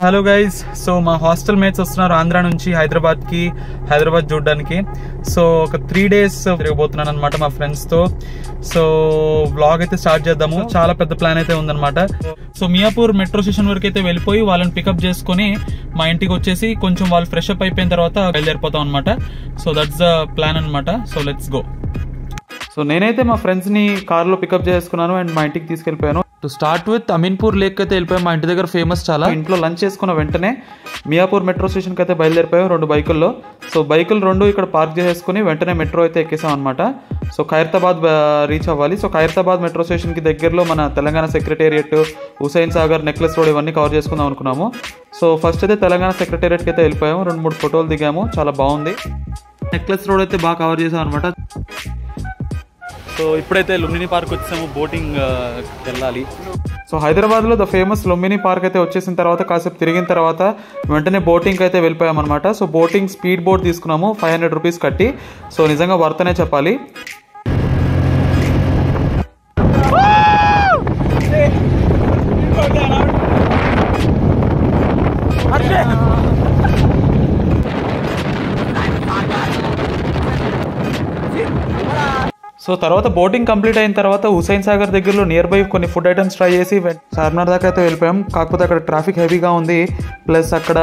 Hello guys, so మా hostel mates వస్తున్నారు ఆంధ్ర నుంచి హైదరాబాద్ చూడడానికి. సో ఒక 3 days తిరగబోతున్నాను అనమాట మా ఫ్రెండ్స్తో. సో వ్లాగ్ అయితే స్టార్ట్ చేద్దాము. చాలా పెద్ద ప్లాన్ అయితే ఉందన్నమాట. సో మియాపూర్ మెట్రో స్టేషన్ వరకు అయితే వెళ్ళిపోయి వాళ్ళని పికప్ చేసుకుని మా ఇంటికి వచ్చేసి కొంచెం వాళ్ళు ఫ్రెష్ అప్ అయిపోయిన తర్వాత బయలుదేరిపోతాం అనమాట. సో దట్స్ ద ప్లాన్ అనమాట. So let's go. సో నేనైతే మా ఫ్రెండ్స్ని కార్లో పికప్ చేసుకున్నాను అండ్ మా ఇంటికి తీసుకెళ్ళిపోయాను. To start with Ameenpur lake అయితే వెళ్ళిపోయాం. మా ఇంటి దగ్గర ఫేమస్ చాలా. ఇంట్లో లంచ్ చేసుకున్న వెంటనే మియాపూర్ మెట్రో స్టేషన్కి అయితే బయలుదేరిపోయాం 2 బైకుల్లో. సో బైకులు 2 ఇక్కడ పార్క్ చేసేసుకుని వెంటనే మెట్రో అయితే ఎక్కేసాం అనమాట. సో ఖైరతాబాద్ రీచ్ అవ్వాలి. సో ఖైరతాబాద్ మెట్రో స్టేషన్కి దగ్గరలో మన Telangana secretariat, Hussain Sagar, necklace road ఇవన్నీ కవర్ చేసుకుందాం అనుకున్నాము. సో ఫస్ట్ అయితే తెలంగాణ సెక్రటేరియట్కి అయితే వెళ్ళిపోయాము. 2-3 ఫోటోలు దిగాము, చాలా బాగుంది. నెక్లెస్ రోడ్ అయితే బాగా కవర్ చేసాం అనమాట. సో ఇప్పుడైతే లుంబిని పార్క్ వచ్చాము, బోటింగ్ వెళ్ళాలి. సో హైదరాబాద్లో ద ఫేమస్ లుంబిని పార్క్ అయితే వచ్చేసిన తర్వాత కాసేపు తిరిగిన తర్వాత వెంటనే బోటింగ్కి అయితే వెళ్ళిపోయాం అనమాట. సో బోటింగ్ స్పీడ్ బోట్ తీసుకున్నాము 500 రూపీస్ కట్టి. సో నిజంగా వర్తనే చెప్పాలి. సో తర్వాత బోటింగ్ కంప్లీట్ అయిన తర్వాత హుసైన్ సాగర్ దగ్గరలో నియర్ బై కొన్ని ఫుడ్ ఐటమ్స్ ట్రై చేసి చార్మినార్ దాకా అయితే వెళ్ళిపోయాం. కాకపోతే అక్కడ ట్రాఫిక్ హెవీగా ఉంది, ప్లస్ అక్కడ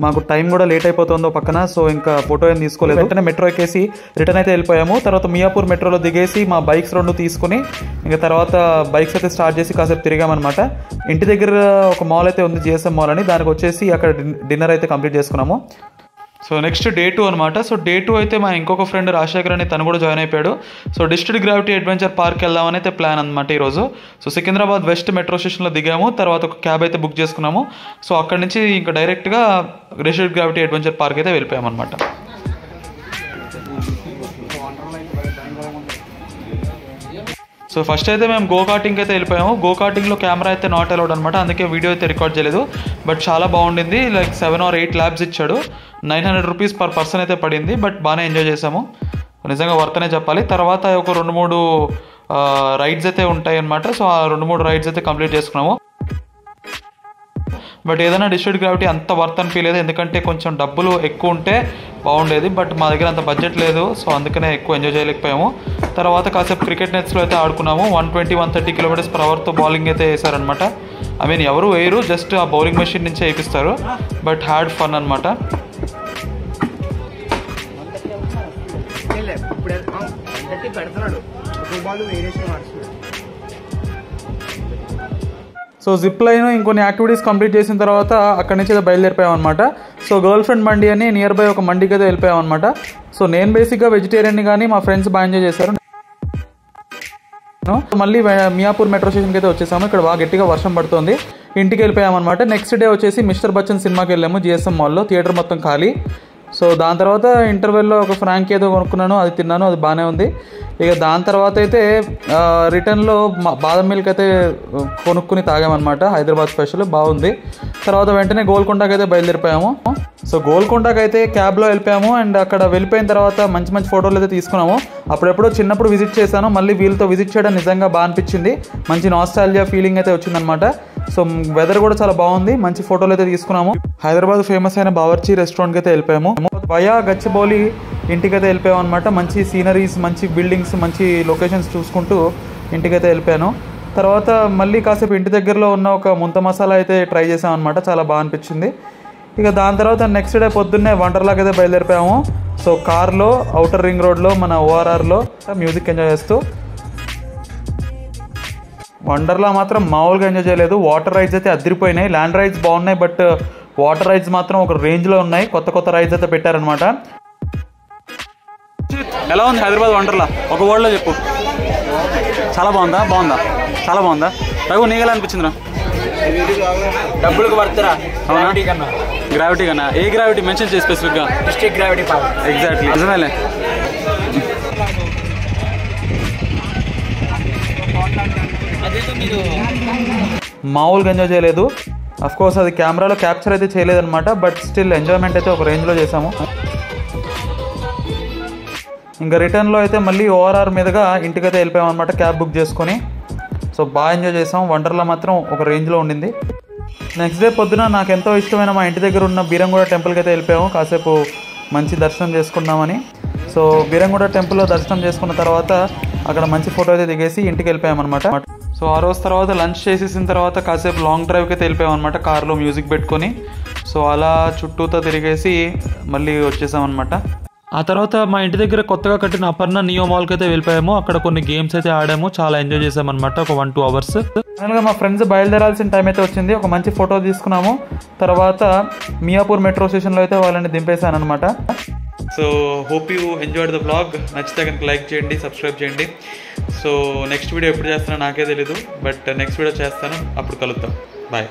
మాకు టైం కూడా లేట్ అయిపోతుందో పక్కన. సో ఇంకా ఫోటో ఏం తీసుకోలేదు. వెంటనే మెట్రో ఎక్కేసి రిటర్న్ అయితే వెళ్ళిపోయాము. తర్వాత మియాపూర్ మెట్రోలో దిగేసి మా బైక్స్ 2 తీసుకుని ఇంకా తర్వాత బైక్స్ అయితే స్టార్ట్ చేసి కాసేపు తిరిగామన్నమాట. ఇంటి దగ్గర ఒక మాల్ అయితే ఉంది, జిఎస్ఎం మాల్ అని. దానికి వచ్చేసి అక్కడ డిన్నర్ అయితే కంప్లీట్ చేసుకున్నాము. సో నెక్స్ట్ డే 2 అనమాట. సో డే 2 అయితే మా ఇంకొక ఫ్రెండ్ రాజశేఖర్ అని తను కూడా జాయిన్ అయిపోయాడు. So district gravity adventure park వెళ్దామని అయితే ప్లాన్ అనమాట ఈరోజు. సో సికింద్రాబాద్ వెస్ట్ మెట్రో స్టేషన్లో దిగాము. తర్వాత ఒక క్యాబ్ అయితే బుక్ చేసుకున్నాము. సో అక్కడి నుంచి ఇంకా డైరెక్ట్గా డిస్ట్రిక్ట్ గ్రావిటీ అడ్వెంచర్ పార్క్ అయితే వెళ్ళిపోయామన్నమాట. సో ఫస్ట్ అయితే మేము గోకార్టింగ్ అయితే వెళ్ళిపోయాము. గోకార్టింగ్లో కెమెరా అయితే నాట్ అలౌడ్ అనమాట, అందుకే వీడియో అయితే రికార్డ్ చేయలేదు. బట్ చాలా బాగుండింది. లైక్ 7 or 8 ల్యాబ్స్ ఇచ్చాడు. 900 రూపీస్ పర్ పర్సన్ అయితే పడింది. బట్ బాగానే ఎంజాయ్ చేసాము, నిజంగా వర్తనే చెప్పాలి. తర్వాత ఒక 2-3 రైడ్స్ అయితే ఉంటాయి అనమాట. సో ఆ 2-3 రైడ్స్ అయితే కంప్లీట్ చేసుకున్నాము. బట్ ఏదైనా డిస్ట్రిక్ట్ గ్రావిటీ అంత వర్త్ అనిపించలేదు, ఎందుకంటే కొంచెం డబ్బులు ఎక్కువ ఉంటే బాగుండేది. బట్ మా దగ్గర అంత బడ్జెట్ లేదు, సో అందుకనే ఎక్కువ ఎంజాయ్ చేయలేకపోయాము. తర్వాత కాసేపు క్రికెట్ నెట్స్లో అయితే ఆడుకున్నాము. 120-130 km/hతో బౌలింగ్ అయితే వేసారనమాట. ఐ మీన్ ఎవరు వేయరు, జస్ట్ ఆ బౌలింగ్ మెషిన్ నుంచే వేపిస్తారు. బట్ హ్యాడ్ ఫన్ అనమాట. సో జిప్ లైన్ ఇంకొన్ని యాక్టివిటీస్ కంప్లీట్ చేసిన తర్వాత అక్కడి నుంచి అయితే బయలుదేరిపోయాం అనమాట. సో గర్ల్ ఫ్రెండ్ మండి అని నియర్ బై ఒక మండికి అయితే వెళ్ళిపోయాం అనమాట. సో నేను బేసిక్గా వెజిటేరియన్ని, కానీ మా ఫ్రెండ్స్ బాగా ఎంజాయ్ చేశారు. మళ్ళీ మియాపూర్ మెట్రో స్టేషన్కి అయితే వచ్చేసాము. ఇక్కడ బాగా గట్టిగా వర్షం పడుతుంది. ఇంటికి వెళ్ళిపోయామన్నమాట. నెక్స్ట్ డే వచ్చేసి మిస్టర్ బచ్చన్ సినిమాకి వెళ్ళాము జిఎస్ఎం మాల్లో. థియేటర్ మొత్తం ఖాళీ. సో దాని తర్వాత ఇంటర్వెల్లో ఒక ఫ్రాంక్ ఏదో కొనుక్కున్నాను, అది తిన్నాను, అది బాగానే ఉంది. ఇక దాని తర్వాత అయితే రిటర్న్లో బాదం మిల్క్ అయితే కొనుక్కుని తాగామన్నమాట, హైదరాబాద్ స్పెషల్, బాగుంది. తర్వాత వెంటనే గోల్కొండకి అయితే బయలుదేరిపోయాము. సో గోల్కొండకి అయితే క్యాబ్లో వెళ్ళిపోయాము. అండ్ అక్కడ వెళ్ళిపోయిన తర్వాత మంచి మంచి ఫోటోలు అయితే తీసుకున్నాము. అప్పుడెప్పుడో చిన్నప్పుడు విజిట్ చేశాను, మళ్ళీ వీళ్ళతో విజిట్ చేయడం నిజంగా బాగా అనిపించింది. మంచి నాస్టాల్జియా ఫీలింగ్ అయితే వచ్చిందనమాట. సో వెదర్ కూడా చాలా బాగుంది, మంచి ఫోటోలు అయితే తీసుకున్నాము. హైదరాబాద్ ఫేమస్ అయిన బావర్చి రెస్టారెంట్కి అయితే వెళ్ళిపోయాము. వయా గచ్చిబౌలి ఇంటికైతే వెళ్ళిపోయాము అనమాట. మంచి సీనరీస్, మంచి బిల్డింగ్స్, మంచి లొకేషన్స్ చూసుకుంటూ ఇంటికైతే వెళ్ళిపోయాను. తర్వాత మళ్ళీ కాసేపు ఇంటి దగ్గరలో ఉన్న ఒక ముంత మసాలా అయితే ట్రై చేసాం అనమాట, చాలా బాగా అనిపించింది. ఇక దాని తర్వాత నెక్స్ట్ డే పొద్దున్నే వండర్లాకి అయితే బయలుదేరిపోయాము. సో కార్లో ఔటర్ రింగ్ రోడ్లో మన ORRలో మ్యూజిక్ ఎంజాయ్ చేస్తూ. వండర్లా మాత్రం మామూలుగా ఎంజాయ్ చేయలేదు. వాటర్ రైడ్స్ అయితే అదిరిపోయినాయి. ల్యాండ్ రైడ్స్ బాగున్నాయి, బట్ వాటర్ రైడ్స్ మాత్రం ఒక రేంజ్లో ఉన్నాయి. కొత్త రైడ్స్ అయితే పెట్టారనమాట. ఎలా ఉంది హైదరాబాద్ వండర్లా? ఒక వర్డ్లో చెప్పు. చాలా బాగుందా? చాలా బాగుందా? రఘు, నీకు ఎలా అనిపించిందిరా? డబ్బులకు వర్తరా? గ్రావిటీ కన్నా ఏ గ్రావిటీ మెన్షన్ చేసి స్పెసిఫిక్గా? District gravity power. ఎగ్జాక్ట్లీ, నిజమేలే. మామూలుగా ఎంజాయ్ చేయలేదు. అఫ్కోర్స్ అది కెమెరాలో క్యాప్చర్ అయితే చేయలేదన్నమాట, బట్ స్టిల్ ఎంజాయ్మెంట్ అయితే ఒక రేంజ్లో చేసాము. ఇంకా రిటర్న్లో అయితే మళ్ళీ ORR మీదుగా ఇంటికైతే వెళ్ళిపోయాం అనమాట, క్యాబ్ బుక్ చేసుకొని. సో బాగా ఎంజాయ్ చేసాం. వండర్లా మాత్రం ఒక రేంజ్లో ఉండింది. నెక్స్ట్ డే పొద్దున నాకు ఎంతో ఇష్టమైన మా ఇంటి దగ్గర ఉన్న బీరంగూడ టెంపుల్కి అయితే వెళ్ళిపోయాము. కాసేపు మంచి దర్శనం చేసుకున్నామని. సో బీరంగూడ టెంపుల్లో దర్శనం చేసుకున్న తర్వాత అక్కడ మంచి ఫోటో అయితే దిగేసి ఇంటికి వెళ్ళిపోయామన్నమాట. సో ఆ రోజు తర్వాత లంచ్ చేసేసిన తర్వాత కాసేపు లాంగ్ డ్రైవ్కి అయితే వెళ్ళిపోయామన్నమాట కార్లో మ్యూజిక్ పెట్టుకొని. సో అలా చుట్టూతో తిరిగేసి మళ్ళీ వచ్చేసామన్నమాట. ఆ తర్వాత మా ఇంటి దగ్గర కొత్తగా కట్టిన అపర్ణ నియో మాల్కి అయితే వెళ్ళిపోయాము. అక్కడ కొన్ని గేమ్స్ అయితే ఆడాము, చాలా ఎంజాయ్ చేసామన్నమాట ఒక 1-2 అవర్స్. ఫైనల్గా మా ఫ్రెండ్స్ బయలుదేరాల్సిన టైం అయితే వచ్చింది. ఒక మంచి ఫోటో తీసుకున్నాము. తర్వాత మియాపూర్ మెట్రో స్టేషన్లో అయితే వాళ్ళని దింపేశాను అనమాట. So hope you enjoyed the vlog. నచ్చితే కనుక లైక్ చేయండి, సబ్స్క్రైబ్ చేయండి. సో నెక్స్ట్ వీడియో ఎప్పుడు చేస్తానో నాకే తెలీదు, బట్ నెక్స్ట్ వీడియో చేస్తాను, అప్పుడు కలుద్దాం. బాయ్.